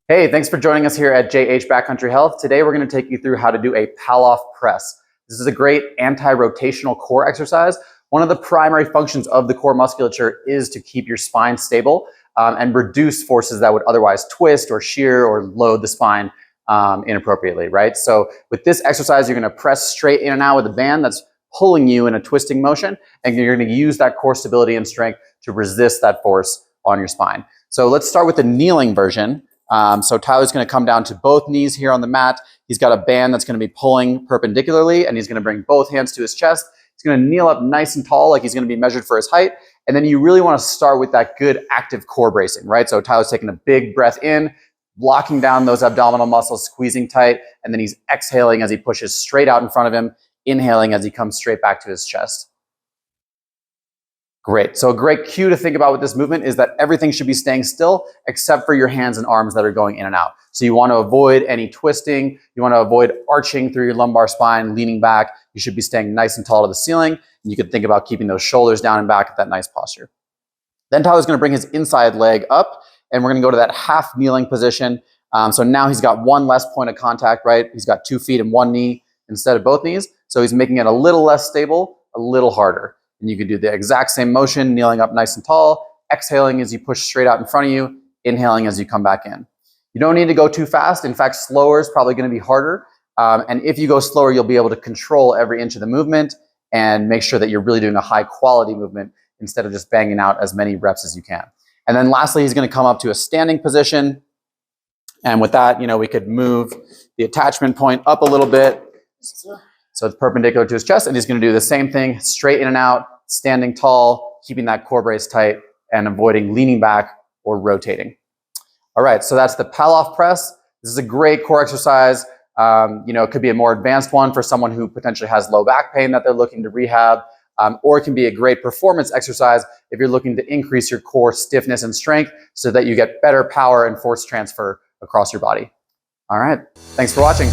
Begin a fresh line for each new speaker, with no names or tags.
Hey, thanks for joining us here at JH Backcountry Health. Today we're going to take you through how to do a Pallof Press. This is a great anti-rotational core exercise. One of the primary functions of the core musculature is to keep your spine stable and reduce forces that would otherwise twist or shear or load the spine inappropriately, right? So with this exercise, you're going to press straight in and out with a band that's pulling you in a twisting motion, and you're going to use that core stability and strength to resist that force on your spine. So let's start with the kneeling version. So Tyler's going to come down to both knees here on the mat. He's got a band that's going to be pulling perpendicularly, and he's going to bring both hands to his chest. He's going to kneel up nice and tall, like he's going to be measured for his height. And then you really want to start with that good active core bracing, right? So Tyler's taking a big breath in, blocking down those abdominal muscles, squeezing tight, and then he's exhaling as he pushes straight out in front of him, inhaling as he comes straight back to his chest. Great. So a great cue to think about with this movement is that everything should be staying still except for your hands and arms that are going in and out. So you want to avoid any twisting. You want to avoid arching through your lumbar spine, leaning back. You should be staying nice and tall to the ceiling. And you can think about keeping those shoulders down and back at that nice posture. Then Tyler's going to bring his inside leg up, and we're going to go to that half kneeling position. So now he's got one less point of contact, right? He's got 2 feet and 1 knee instead of both knees. So he's making it a little less stable, a little harder. And you can do the exact same motion, kneeling up nice and tall, exhaling as you push straight out in front of you, inhaling as you come back in. You don't need to go too fast. In fact, slower is probably going to be harder. And if you go slower, you'll be able to control every inch of the movement and make sure that you're really doing a high quality movement instead of just banging out as many reps as you can. And then lastly, he's going to come up to a standing position. And with that, we could move the attachment point up a little bit. So it's perpendicular to his chest, and he's going to do the same thing, straight in and out, standing tall, keeping that core brace tight, and avoiding leaning back or rotating. All right, so that's the Pallof Press. This is a great core exercise. It could be a more advanced one for someone who potentially has low back pain that they're looking to rehab, or it can be a great performance exercise if you're looking to increase your core stiffness and strength so that you get better power and force transfer across your body. All right, thanks for watching.